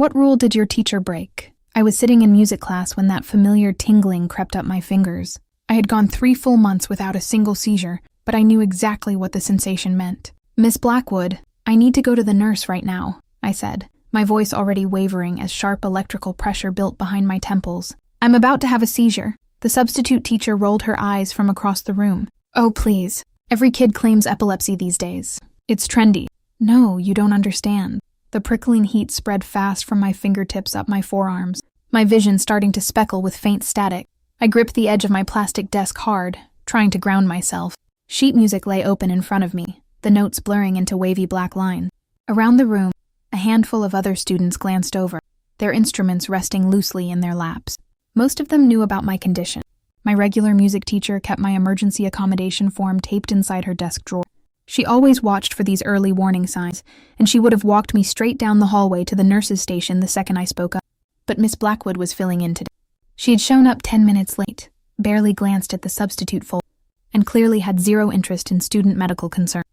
What rule did your teacher break? I was sitting in music class when that familiar tingling crept up my fingers. I had gone 3 full months without a single seizure, but I knew exactly what the sensation meant. Miss Blackwood, I need to go to the nurse right now, I said, my voice already wavering as sharp electrical pressure built behind my temples. I'm about to have a seizure. The substitute teacher rolled her eyes from across the room. Oh, please. Every kid claims epilepsy these days. It's trendy. No, you don't understand. The prickling heat spread fast from my fingertips up my forearms, my vision starting to speckle with faint static. I gripped the edge of my plastic desk hard, trying to ground myself. Sheet music lay open in front of me, the notes blurring into wavy black lines. Around the room, a handful of other students glanced over, their instruments resting loosely in their laps. Most of them knew about my condition. My regular music teacher kept my emergency accommodation form taped inside her desk drawer. She always watched for these early warning signs, and she would have walked me straight down the hallway to the nurse's station the second I spoke up. But Miss Blackwood was filling in today. She had shown up 10 minutes late, barely glanced at the substitute folder, and clearly had zero interest in student medical concern.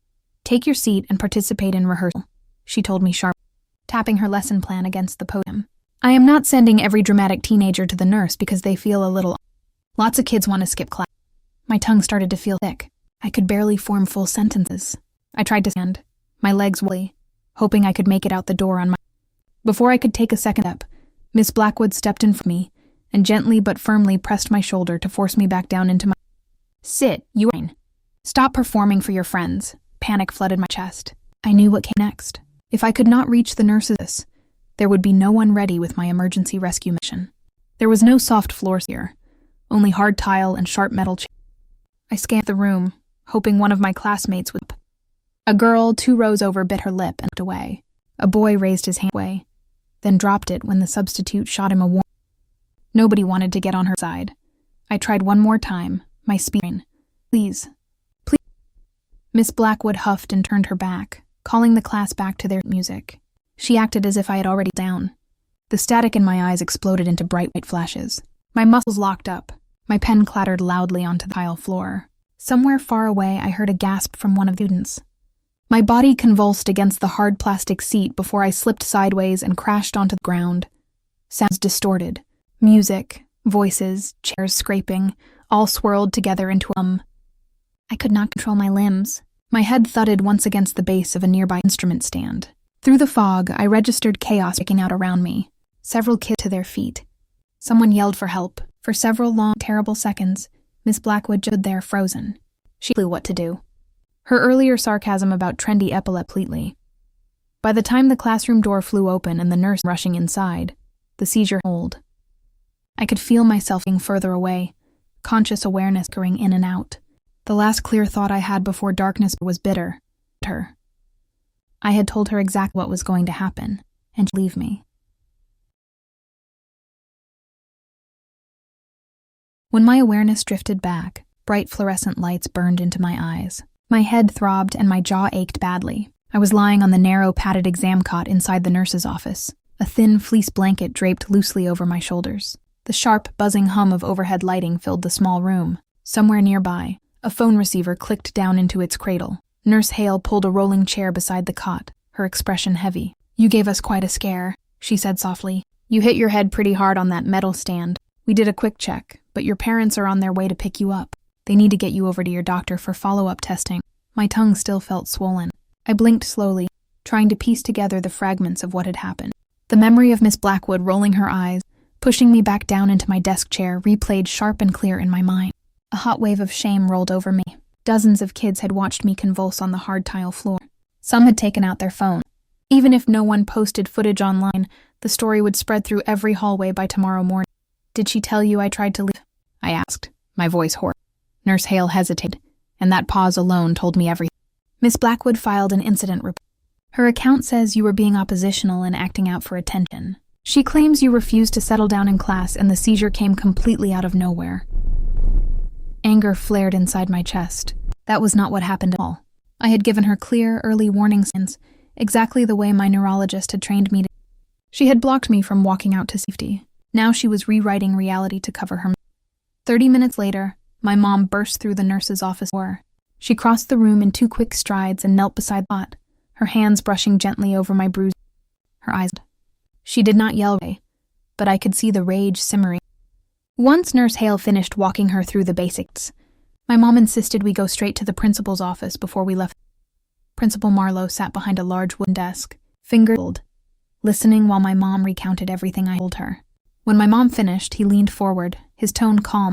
Take your seat and participate in rehearsal, she told me sharply, tapping her lesson plan against the podium. I am not sending every dramatic teenager to the nurse because they feel a little. Lots of kids want to skip class. My tongue started to feel thick. I could barely form full sentences. I tried to stand, my legs wobbly, hoping I could make it out the door on my. Before I could take a second step, Miss Blackwood stepped in front of me and gently but firmly pressed my shoulder to force me back down into my. Sit, you are. Stop performing for your friends. Panic flooded my chest. I knew what came next. If I could not reach the nurses, there would be no one ready with my emergency rescue mission. There was no soft floors here, only hard tile and sharp metal chairs. I scanned the room, hoping one of my classmates would. A girl 2 rows over bit her lip and looked away. A boy raised his hand away, then dropped it when the substitute shot him a warning. Nobody wanted to get on her side. I tried one more time, my speaking. Please. Miss Blackwood huffed and turned her back, calling the class back to their music. She acted as if I had already down. The static in my eyes exploded into bright white flashes. My muscles locked up. My pen clattered loudly onto the tile floor. Somewhere far away, I heard a gasp from one of the students. My body convulsed against the hard plastic seat before I slipped sideways and crashed onto the ground. Sounds distorted. Music, voices, chairs scraping, all swirled together into I could not control my limbs. My head thudded once against the base of a nearby instrument stand. Through the fog, I registered chaos breaking out around me. Several kids to their feet. Someone yelled for help. For several long, terrible seconds, Miss Blackwood stood there frozen. She knew what to do. Her earlier sarcasm about trendy epilepsy completely. By the time the classroom door flew open and the nurse rushing inside, the seizure held. I could feel myself being further away, conscious awareness going in and out. The last clear thought I had before darkness was bitter. Her. I had told her exactly what was going to happen, and she'd leave me. When my awareness drifted back, bright fluorescent lights burned into my eyes. My head throbbed and my jaw ached badly. I was lying on the narrow, padded exam cot inside the nurse's office, a thin fleece blanket draped loosely over my shoulders. The sharp, buzzing hum of overhead lighting filled the small room. Somewhere nearby, a phone receiver clicked down into its cradle. Nurse Hale pulled a rolling chair beside the cot, her expression heavy. "You gave us quite a scare," she said softly. "You hit your head pretty hard on that metal stand. We did a quick check, but your parents are on their way to pick you up. They need to get you over to your doctor for follow-up testing." My tongue still felt swollen. I blinked slowly, trying to piece together the fragments of what had happened. The memory of Miss Blackwood rolling her eyes, pushing me back down into my desk chair, replayed sharp and clear in my mind. A hot wave of shame rolled over me. Dozens of kids had watched me convulse on the hard tile floor. Some had taken out their phone. Even if no one posted footage online, the story would spread through every hallway by tomorrow morning. "Did she tell you I tried to leave?" I asked, my voice hoarse. Nurse Hale hesitated, and that pause alone told me everything. Miss Blackwood filed an incident report. "Her account says you were being oppositional and acting out for attention. She claims you refused to settle down in class and the seizure came completely out of nowhere." Anger flared inside my chest. That was not what happened at all. I had given her clear, early warning signs, exactly the way my neurologist had trained me to. She had blocked me from walking out to safety. Now she was rewriting reality to cover her. 30 minutes later, my mom burst through the nurse's office door. She crossed the room in 2 quick strides and knelt beside the cot, her hands brushing gently over my bruise. Her eyes. She did not yell, but I could see the rage simmering. Once Nurse Hale finished walking her through the basics, my mom insisted we go straight to the principal's office before we left. Principal Marlowe sat behind a large wooden desk, fingered, listening while my mom recounted everything I told her. When my mom finished, he leaned forward, his tone calm.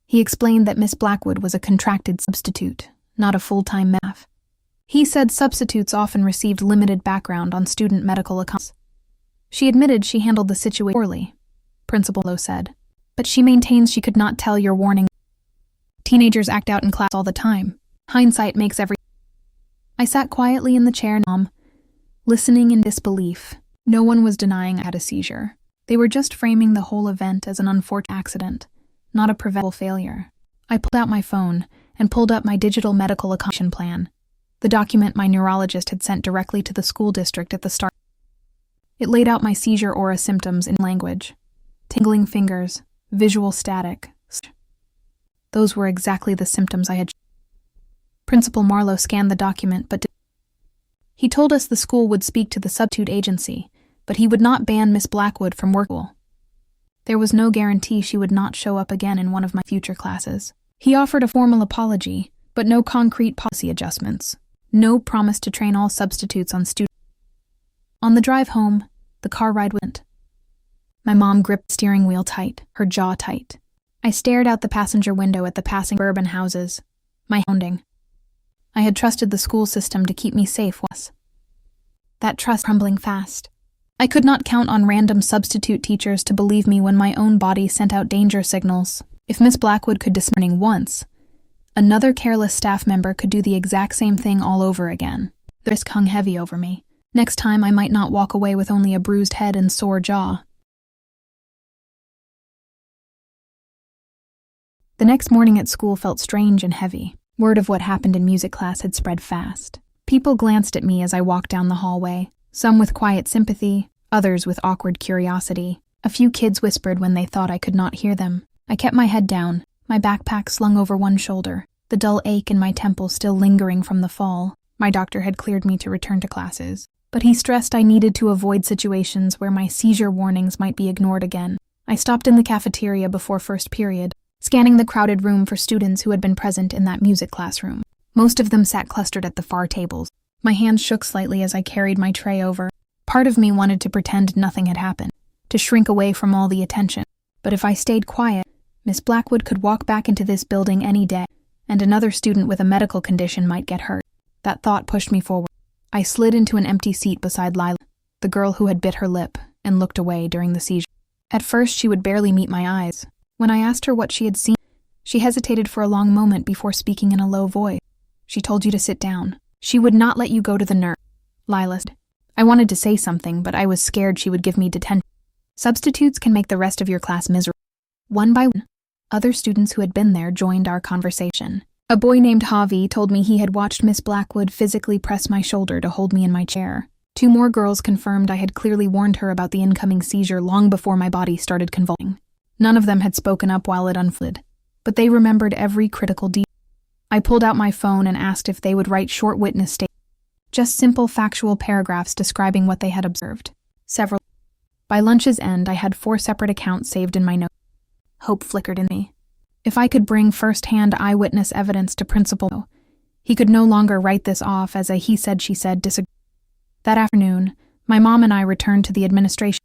He explained that Miss Blackwood was a contracted substitute, not a full-time math. He said substitutes often received limited background on student medical accounts. She admitted she handled the situation poorly, Principal Lowe said, but she maintains she could not tell your warning. Teenagers act out in class all the time. Hindsight makes every... I sat quietly in the chair, listening in disbelief. No one was denying I had a seizure. They were just framing the whole event as an unfortunate accident, not a preventable failure. I pulled out my phone and pulled up my digital medical accommodation plan, the document my neurologist had sent directly to the school district at the start. It laid out my seizure aura symptoms in language. Tingling fingers, visual static. Those were exactly the symptoms I had. Principal Marlowe scanned the document, but he told us the school would speak to the substitute agency, but he would not ban Miss Blackwood from work. There was no guarantee she would not show up again in one of my future classes. He offered a formal apology, but no concrete policy adjustments. No promise to train all substitutes on students. On the drive home, the car ride went. My mom gripped the steering wheel tight, her jaw tight. I stared out the passenger window at the passing suburban houses, my hounding. I had trusted the school system to keep me safe once. That trust crumbling fast. I could not count on random substitute teachers to believe me when my own body sent out danger signals. If Miss Blackwood could dismiss once, another careless staff member could do the exact same thing all over again. The risk hung heavy over me. Next time I might not walk away with only a bruised head and sore jaw. The next morning at school felt strange and heavy. Word of what happened in music class had spread fast. People glanced at me as I walked down the hallway, some with quiet sympathy, others with awkward curiosity. A few kids whispered when they thought I could not hear them. I kept my head down, my backpack slung over one shoulder, the dull ache in my temple still lingering from the fall. My doctor had cleared me to return to classes, but he stressed I needed to avoid situations where my seizure warnings might be ignored again. I stopped in the cafeteria before first period, scanning the crowded room for students who had been present in that music classroom. Most of them sat clustered at the far tables. My hands shook slightly as I carried my tray over. Part of me wanted to pretend nothing had happened, to shrink away from all the attention. But if I stayed quiet, Miss Blackwood could walk back into this building any day, and another student with a medical condition might get hurt. That thought pushed me forward. I slid into an empty seat beside Lila, the girl who had bit her lip, and looked away during the seizure. At first, she would barely meet my eyes. When I asked her what she had seen, she hesitated for a long moment before speaking in a low voice. She told you to sit down. She would not let you go to the nurse. Lila said. I wanted to say something, but I was scared she would give me detention. Substitutes can make the rest of your class miserable. One by one, other students who had been there joined our conversation. A boy named Javi told me he had watched Miss Blackwood physically press my shoulder to hold me in my chair. Two more girls confirmed I had clearly warned her about the incoming seizure long before my body started convulsing. None of them had spoken up while it unfolded, but they remembered every critical detail. I pulled out my phone and asked if they would write short witness statements, just simple factual paragraphs describing what they had observed. Several. By lunch's end, I had 4 separate accounts saved in my notes. Hope flickered in me. If I could bring first-hand eyewitness evidence to Principal, he could no longer write this off as a he said, she said disagreement. That afternoon, my mom and I returned to the administration.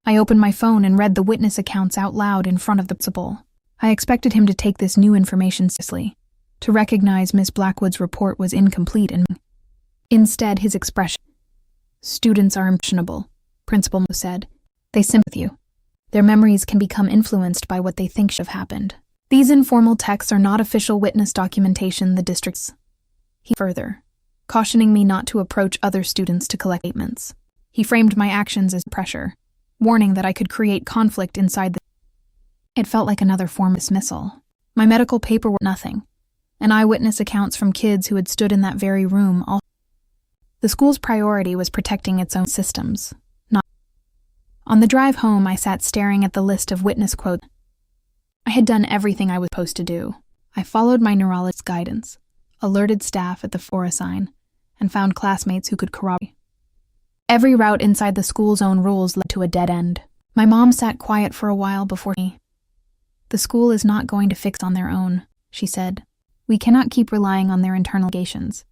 I opened my phone and read the witness accounts out loud in front of the principal. I expected him to take this new information seriously, to recognize Miss Blackwood's report was incomplete and instead his expression. Students are impressionable, Principal Mo said. They sympathize with you. Their memories can become influenced by what they think should have happened. These informal texts are not official witness documentation the district's. He further, cautioning me not to approach other students to collect statements. He framed my actions as pressure, warning that I could create conflict inside the... It felt like another form of dismissal. My medical paperwork nothing, and eyewitness accounts from kids who had stood in that very room all. The school's priority was protecting its own systems, not... On the drive home, I sat staring at the list of witness quotes. I had done everything I was supposed to do. I followed my neurologist's guidance, alerted staff at the fora sign, and found classmates who could corroborate. Every route inside the school's own rules led to a dead end. My mom sat quiet for a while before me. "The school is not going to fix on their own," she said. "We cannot keep relying on their internal allegations.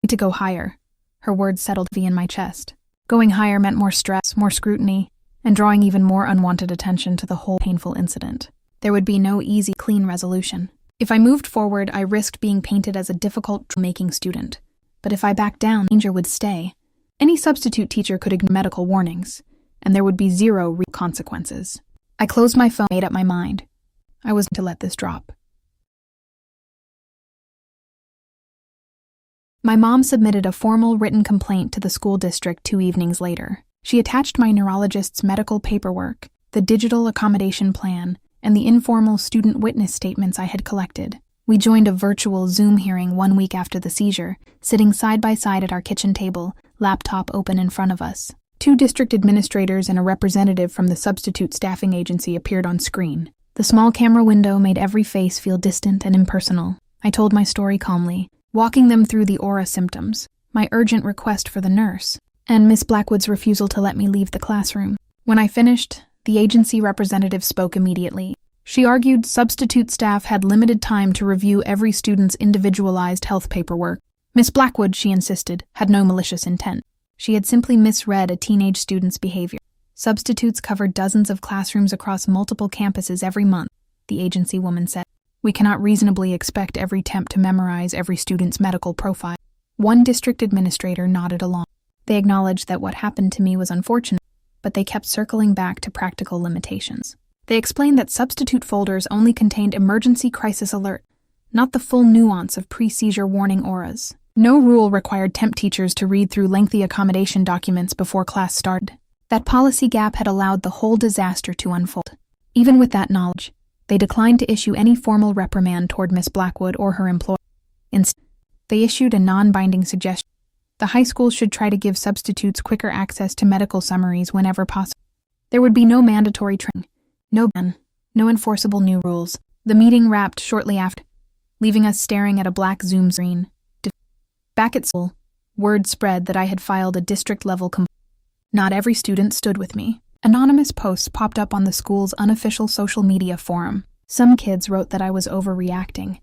We need to go higher." Her words settled heavy in my chest. Going higher meant more stress, more scrutiny, and drawing even more unwanted attention to the whole painful incident. There would be no easy, clean resolution. If I moved forward, I risked being painted as a difficult, troublemaking student. But if I backed down, danger would stay. Any substitute teacher could ignore medical warnings, and there would be zero real consequences. I closed my phone and made up my mind. I was to let this drop. My mom submitted a formal written complaint to the school district 2 evenings later. She attached my neurologist's medical paperwork, the digital accommodation plan, and the informal student witness statements I had collected. We joined a virtual Zoom hearing 1 week after the seizure, sitting side by side at our kitchen table, laptop open in front of us. 2 district administrators and a representative from the substitute staffing agency appeared on screen. The small camera window made every face feel distant and impersonal. I told my story calmly, walking them through the aura symptoms, my urgent request for the nurse, and Miss Blackwood's refusal to let me leave the classroom. When I finished, the agency representative spoke immediately. She argued substitute staff had limited time to review every student's individualized health paperwork. Miss Blackwood, she insisted, had no malicious intent. She had simply misread a teenage student's behavior. Substitutes covered dozens of classrooms across multiple campuses every month, the agency woman said. We cannot reasonably expect every temp to memorize every student's medical profile. One district administrator nodded along. They acknowledged that what happened to me was unfortunate, but they kept circling back to practical limitations. They explained that substitute folders only contained emergency crisis alert, not the full nuance of pre-seizure warning auras. No rule required temp teachers to read through lengthy accommodation documents before class started. That policy gap had allowed the whole disaster to unfold. Even with that knowledge, they declined to issue any formal reprimand toward Miss Blackwood or her employer. Instead, they issued a non-binding suggestion. The high school should try to give substitutes quicker access to medical summaries whenever possible. There would be no mandatory training, no ban, no enforceable new rules. The meeting wrapped shortly after, leaving us staring at a black Zoom screen. Back at school, word spread that I had filed a district-level complaint. Not every student stood with me. Anonymous posts popped up on the school's unofficial social media forum. Some kids wrote that I was overreacting,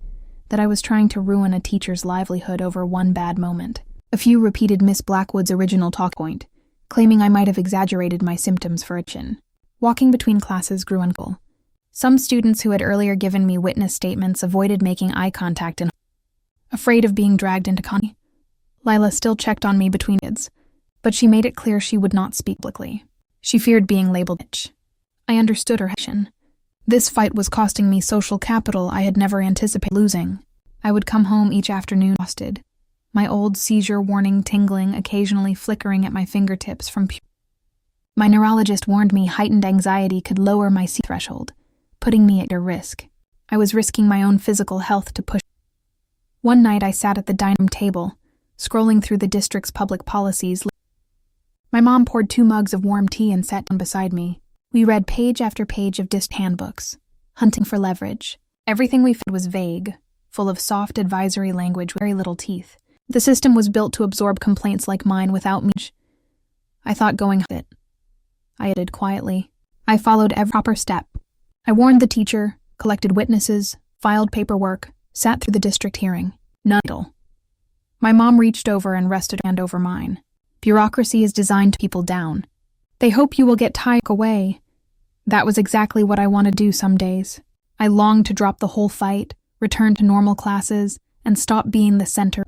that I was trying to ruin a teacher's livelihood over one bad moment. A few repeated Miss Blackwood's original talk point, claiming I might have exaggerated my symptoms for a chin. Walking between classes grew uncool. Some students who had earlier given me witness statements avoided making eye contact and afraid of being dragged into conflict. Lila still checked on me between kids, but she made it clear she would not speak publicly. She feared being labeled bitch. I understood her hesitation. This fight was costing me social capital I had never anticipated losing. I would come home each afternoon exhausted, my old seizure warning tingling occasionally flickering at my fingertips from My neurologist warned me heightened anxiety could lower my seizure threshold, putting me at risk. I was risking my own physical health to push. One night I sat at the dining room table, scrolling through the district's public policies. My mom poured 2 mugs of warm tea and sat down beside me. We read page after page of district handbooks, hunting for leverage. Everything we found was vague, full of soft advisory language with very little teeth. The system was built to absorb complaints like mine without me. I thought going with it. I added quietly. I followed every proper step. I warned the teacher, collected witnesses, filed paperwork, sat through the district hearing. None. My mom reached over and rested her hand over mine. Bureaucracy is designed to keep people down. They hope you will get tired away. That was exactly what I want to do some days. I longed to drop the whole fight, return to normal classes, and stop being the center.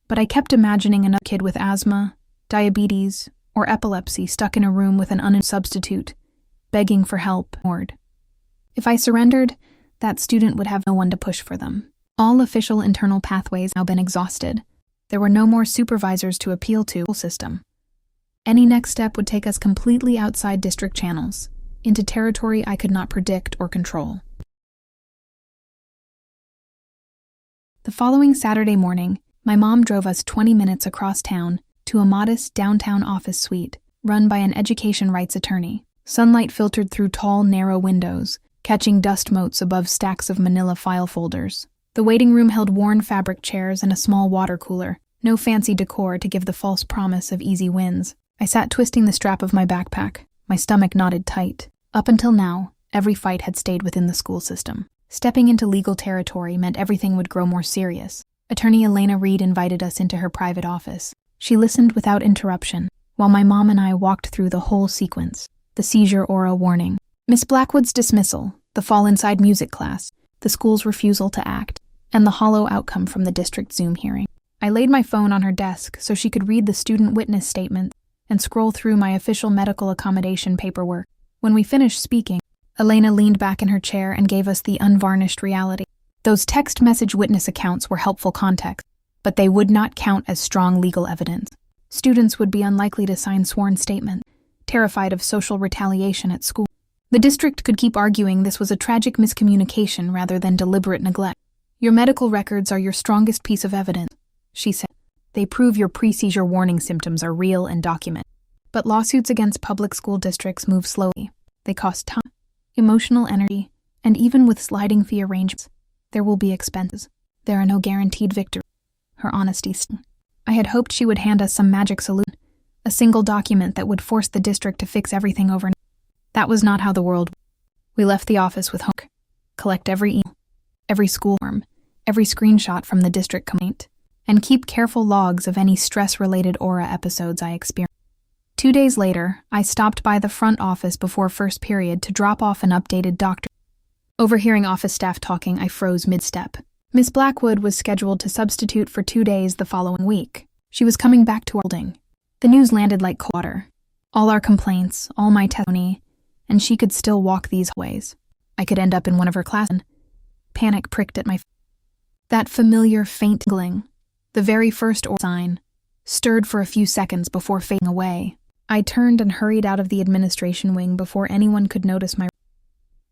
But I kept imagining another kid with asthma, diabetes, or epilepsy stuck in a room with an unknown substitute, begging for help. If I surrendered, that student would have no one to push for them. All official internal pathways had now been exhausted. There were no more supervisors to appeal to. System. Any next step would take us completely outside district channels, into territory I could not predict or control. The following Saturday morning, my mom drove us 20 minutes across town to a modest downtown office suite run by an education rights attorney. Sunlight filtered through tall, narrow windows, catching dust motes above stacks of manila file folders. The waiting room held worn fabric chairs and a small water cooler, No fancy decor to give the false promise of easy wins. I sat twisting the strap of my backpack, my stomach knotted tight. Up until now, every fight had stayed within the school system. Stepping into legal territory meant everything would grow more serious. Attorney Elena Reed invited us into her private office. She listened without interruption, while my mom and I walked through the whole sequence. The seizure aura warning, Miss Blackwood's dismissal, the fall inside music class, the school's refusal to act, and the hollow outcome from the district Zoom hearing. I laid my phone on her desk so she could read the student witness statement and scroll through my official medical accommodation paperwork. When we finished speaking, Elena leaned back in her chair and gave us the unvarnished reality. Those text message witness accounts were helpful context, but they would not count as strong legal evidence. Students would be unlikely to sign sworn statements, terrified of social retaliation at school. The district could keep arguing this was a tragic miscommunication rather than deliberate neglect. Your medical records are your strongest piece of evidence, she said. They prove your pre-seizure warning symptoms are real and documented. But lawsuits against public school districts move slowly. They cost time, emotional energy, and even with sliding fee arrangements, there will be expenses. There are no guaranteed victories. Her honesty stung. I had hoped she would hand us some magic solution, a single document that would force the district to fix everything overnight. That was not how the world worked. We left the office with homework, collect every email, every school form, every screenshot from the district complaint, and keep careful logs of any stress-related aura episodes I experienced. 2 days later, I stopped by the front office before first period to drop off an updated doctor. Overhearing office staff talking, I froze mid-step. Miss Blackwood was scheduled to substitute for 2 days the following week. She was coming back to our building. The news landed like cold water. All our complaints, all my testimony, and she could still walk these ways. I could end up in one of her classes. Panic pricked at my face. That familiar faint tingling, the very first aura sign, stirred for a few seconds before fading away. I turned and hurried out of the administration wing before anyone could notice my...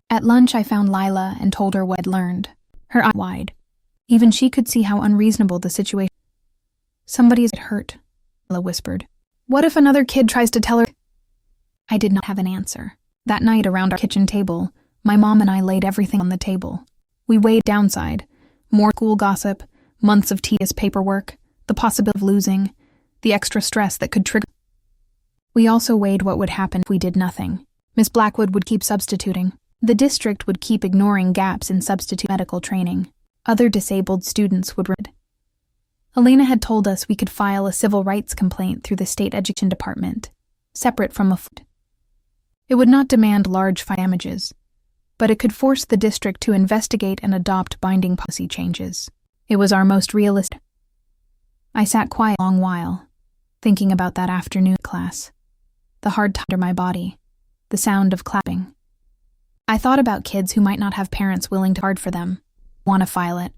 At lunch, I found Lila and told her what I'd learned. Her eyes wide. Even she could see how unreasonable the situation. Somebody is hurt, Lila whispered. What if another kid tries to tell her? I did not have an answer. That night around our kitchen table, my mom and I laid everything on the table. We weighed downside, more school gossip, months of tedious paperwork, the possibility of losing, the extra stress that could trigger. We also weighed what would happen if we did nothing. Miss Blackwood would keep substituting. The district would keep ignoring gaps in substitute medical training. Other disabled students would read. Elena had told us we could file a civil rights complaint through the state education department, separate from a foot. It would not demand large damages, but it could force the district to investigate and adopt binding policy changes. It was our most realistic. I sat quiet a long while, thinking about that afternoon class, the hard time under my body, the sound of clapping. I thought about kids who might not have parents willing to hard for them, want to file it.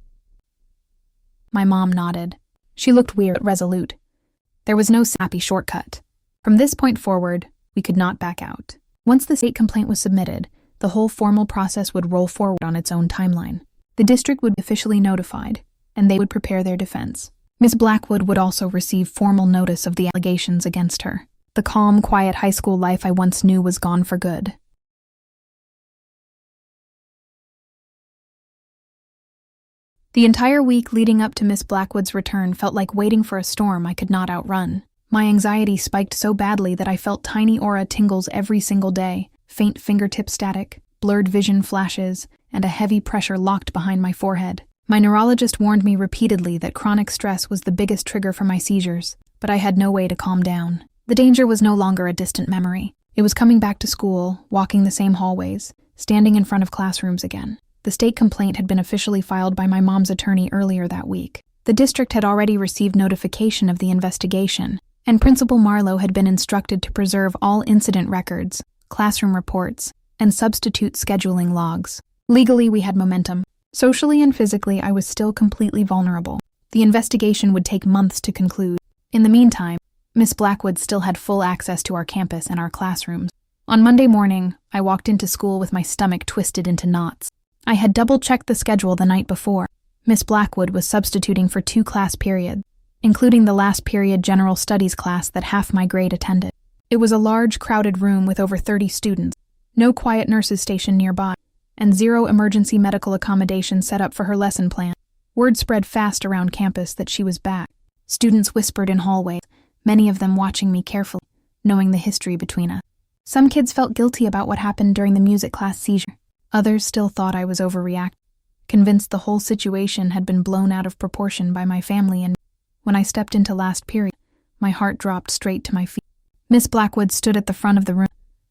My mom nodded. She looked weird but resolute. There was no snappy shortcut. From this point forward, we could not back out. Once the state complaint was submitted, the whole formal process would roll forward on its own timeline. The district would be officially notified, and they would prepare their defense. Miss Blackwood would also receive formal notice of the allegations against her. The calm, quiet high school life I once knew was gone for good. The entire week leading up to Miss Blackwood's return felt like waiting for a storm I could not outrun. My anxiety spiked so badly that I felt tiny aura tingles every single day, faint fingertip static, blurred vision flashes, and a heavy pressure locked behind my forehead. My neurologist warned me repeatedly that chronic stress was the biggest trigger for my seizures, but I had no way to calm down. The danger was no longer a distant memory. It was coming back to school, walking the same hallways, standing in front of classrooms again. The state complaint had been officially filed by my mom's attorney earlier that week. The district had already received notification of the investigation, and Principal Marlowe had been instructed to preserve all incident records, classroom reports, and substitute scheduling logs. Legally, we had momentum. Socially and physically, I was still completely vulnerable. The investigation would take months to conclude. In the meantime, Miss Blackwood still had full access to our campus and our classrooms. On Monday morning, I walked into school with my stomach twisted into knots. I had double-checked the schedule the night before. Miss Blackwood was substituting for 2 class periods, including the last period general studies class that half my grade attended. It was a large, crowded room with over 30 students, no quiet nurses stationed nearby, and 0 emergency medical accommodation set up for her lesson plan. Word spread fast around campus that she was back. Students whispered in hallways, many of them watching me carefully, knowing the history between us. Some kids felt guilty about what happened during the music class seizure. Others still thought I was overreacting, convinced the whole situation had been blown out of proportion by my family, and when I stepped into last period, my heart dropped straight to my feet. Miss Blackwood stood at the front of the room,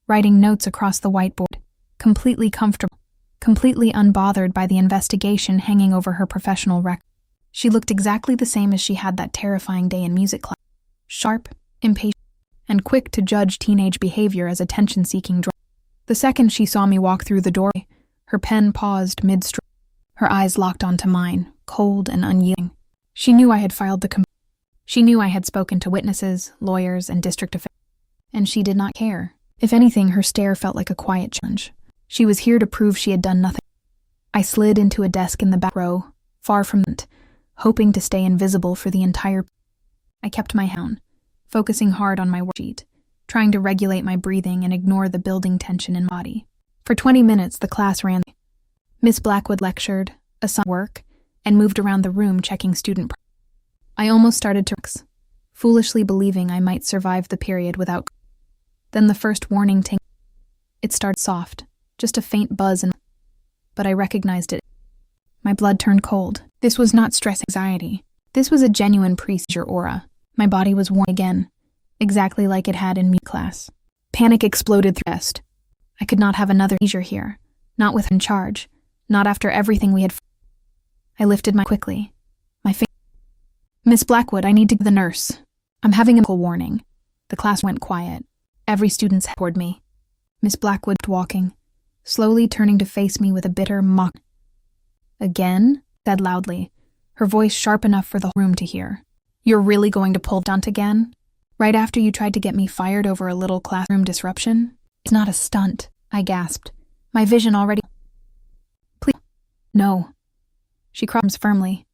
writing notes across the whiteboard, completely comfortable, completely unbothered by the investigation hanging over her professional record. She looked exactly the same as she had that terrifying day in music class, sharp, impatient, and quick to judge teenage behavior as attention-seeking drama. The second she saw me walk through the doorway, her pen paused mid-stroke. Her eyes locked onto mine, cold and unyielding. She knew I had filed the complaint. She knew I had spoken to witnesses, lawyers, and district officials. And she did not care. If anything, her stare felt like a quiet challenge. She was here to prove she had done nothing. I slid into a desk in the back row, far from it, hoping to stay invisible for the entire. I kept my head down, focusing hard on my worksheet, trying to regulate my breathing and ignore the building tension in my body. For 20 minutes, the class ran. Miss Blackwood lectured, assigned work, and moved around the room checking student progress. I almost started to relax, foolishly believing I might survive the period without. Then the first warning tingled. It started soft, just a faint buzz, but I recognized it. My blood turned cold. This was not stress anxiety. This was a genuine pre-seizure aura. My body was warm again, exactly like it had in music class. Panic exploded through my chest. I could not have another seizure here, not with in charge, not after everything we had. I lifted my quickly. My finger. Miss Blackwood, I need to give the nurse. I'm having a medical warning. The class went quiet. Every student headed toward me. Miss Blackwood walking, slowly turning to face me with a bitter mock. Again? Said loudly, her voice sharp enough for the whole room to hear. You're really going to pull stunt again? Right after you tried to get me fired over a little classroom disruption? It's not a stunt, I gasped. My vision already. Please. No. She crossed firmly.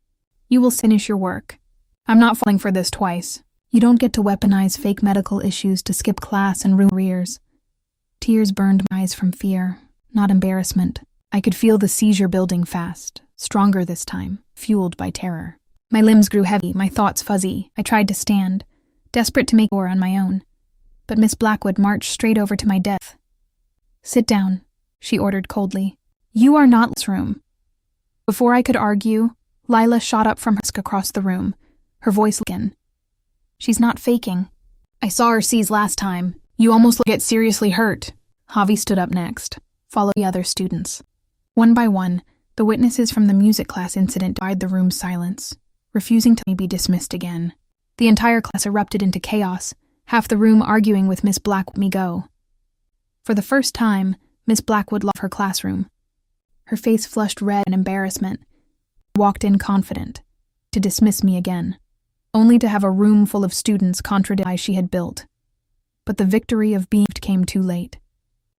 You will finish your work. I'm not falling for this twice. You don't get to weaponize fake medical issues to skip class and ruin careers. Tears burned my eyes from fear, not embarrassment. I could feel the seizure building fast, stronger this time, fueled by terror. My limbs grew heavy, my thoughts fuzzy. I tried to stand, desperate to make war on my own. But Miss Blackwood marched straight over to my desk. Sit down, she ordered coldly. You are not in this room. Before I could argue, Lila shot up from her desk across the room, her voice again. She's not faking. I saw her seize last time. You almost get seriously hurt. Javi stood up next, followed the other students. One by one, the witnesses from the music class incident defied the room's silence, refusing to be dismissed again. The entire class erupted into chaos, half the room arguing with Miss Blackwood me go. For the first time, Miss Blackwood left her classroom. Her face flushed red in embarrassment. Walked in confident, to dismiss me again, only to have a room full of students contradict the lie she had built. But the victory of being came too late.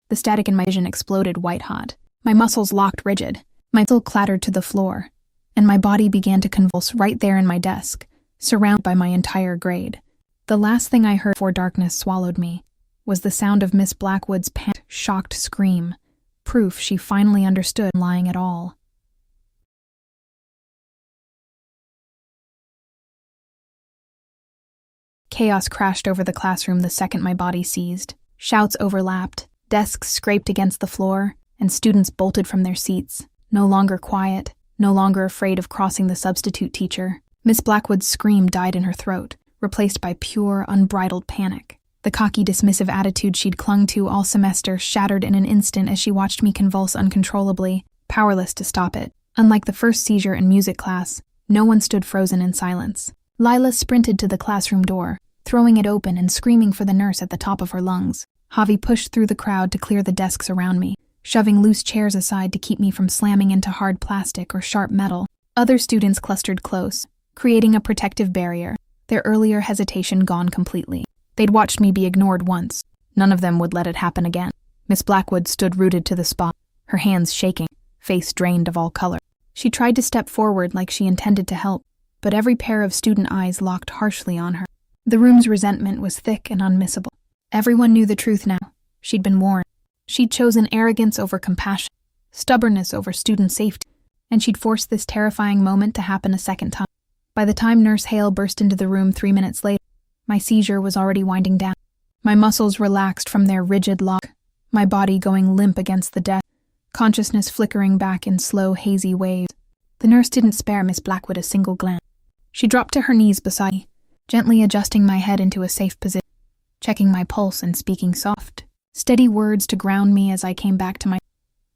The static in my vision exploded white-hot. My muscles locked rigid, my pencil clattered to the floor, and my body began to convulse right there in my desk, surrounded by my entire grade. The last thing I heard before darkness swallowed me was the sound of Miss Blackwood's panicked, shocked scream, proof she finally understood lying at all. Chaos crashed over the classroom the second my body seized. Shouts overlapped, desks scraped against the floor, and students bolted from their seats, no longer quiet, no longer afraid of crossing the substitute teacher. Miss Blackwood's scream died in her throat, replaced by pure, unbridled panic. The cocky, dismissive attitude she'd clung to all semester shattered in an instant as she watched me convulse uncontrollably, powerless to stop it. Unlike the first seizure in music class, no one stood frozen in silence. Lila sprinted to the classroom door, throwing it open and screaming for the nurse at the top of her lungs. Javi pushed through the crowd to clear the desks around me, shoving loose chairs aside to keep me from slamming into hard plastic or sharp metal. Other students clustered close, creating a protective barrier, their earlier hesitation gone completely. They'd watched me be ignored once. None of them would let it happen again. Miss Blackwood stood rooted to the spot, her hands shaking, face drained of all color. She tried to step forward like she intended to help, but every pair of student eyes locked harshly on her. The room's resentment was thick and unmissable. Everyone knew the truth now. She'd been warned. She'd chosen arrogance over compassion, stubbornness over student safety, and she'd forced this terrifying moment to happen a second time. By the time Nurse Hale burst into the room 3 minutes later, my seizure was already winding down. My muscles relaxed from their rigid lock, my body going limp against the desk, consciousness flickering back in slow, hazy waves. The nurse didn't spare Miss Blackwood a single glance. She dropped to her knees beside me, gently adjusting my head into a safe position, checking my pulse and speaking soft, steady words to ground me as I came back to my...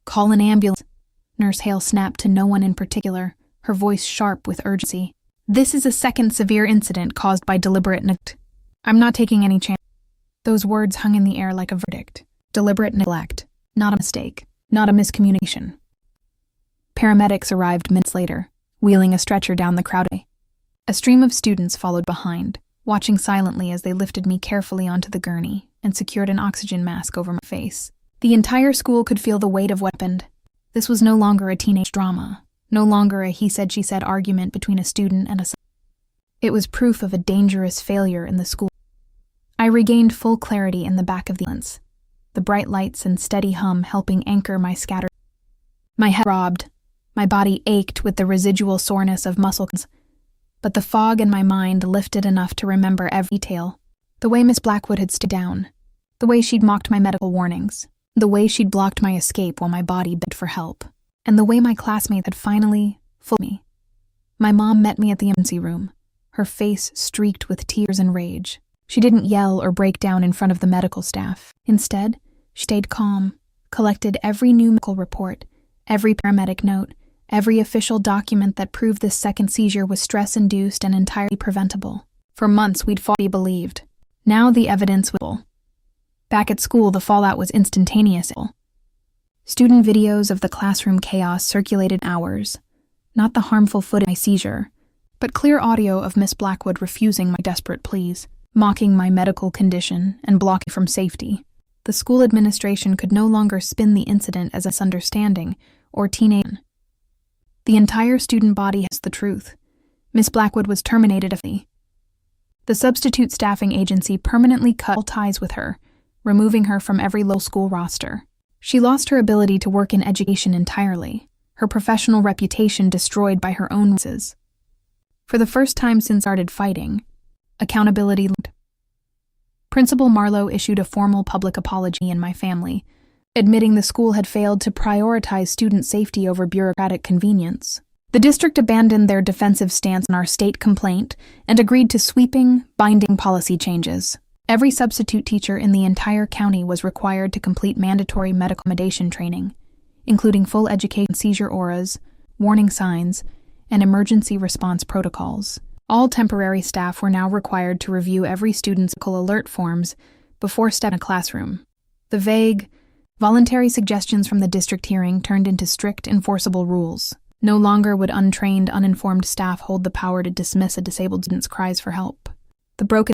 "Call an ambulance," Nurse Hale snapped to no one in particular, her voice sharp with urgency. "This is a second severe incident caused by deliberate neglect. I'm not taking any chance." Those words hung in the air like a verdict. Deliberate neglect. Not a mistake. Not a miscommunication. Paramedics arrived minutes later, wheeling a stretcher down the crowded. A stream of students followed behind, watching silently as they lifted me carefully onto the gurney and secured an oxygen mask over my face. The entire school could feel the weight of what happened. This was no longer a teenage drama, no longer a he-said-she-said argument between a student and a... It was proof of a dangerous failure in the school. I regained full clarity in the back of the ambulance, the bright lights and steady hum helping anchor my scattered... My head throbbed, my body ached with the residual soreness of muscle cramps, but the fog in my mind lifted enough to remember every detail. The way Miss Blackwood had stood down, the way she'd mocked my medical warnings, the way she'd blocked my escape while my body begged for help, and the way my classmates had finally fooled me. My mom met me at the emergency room, her face streaked with tears and rage. She didn't yell or break down in front of the medical staff. Instead, she stayed calm, collected every new medical report, every paramedic note, every official document that proved this second seizure was stress-induced and entirely preventable. For months, we'd fought to be believed. Now the evidence was... Back at school, the fallout was instantaneous. Student videos of the classroom chaos circulated hours. Not the harmful footage of my seizure, but clear audio of Miss Blackwood refusing my desperate pleas, mocking my medical condition, and blocking from safety. The school administration could no longer spin the incident as a misunderstanding or teenage... The entire student body has the truth. Miss Blackwood was terminated officially. The substitute staffing agency permanently cut all ties with her, removing her from every local school roster. She lost her ability to work in education entirely, her professional reputation destroyed by her own voices. For the first time since I started fighting, accountability loomed. Principal Marlowe issued a formal public apology in my family, admitting the school had failed to prioritize student safety over bureaucratic convenience. The district abandoned their defensive stance on our state complaint and agreed to sweeping, binding policy changes. Every substitute teacher in the entire county was required to complete mandatory medical accommodation training, including full education seizure auras, warning signs, and emergency response protocols. All temporary staff were now required to review every student's medical alert forms before stepping in a classroom. The vague, voluntary suggestions from the district hearing turned into strict, enforceable rules. No longer would untrained, uninformed staff hold the power to dismiss a disabled student's cries for help. The broken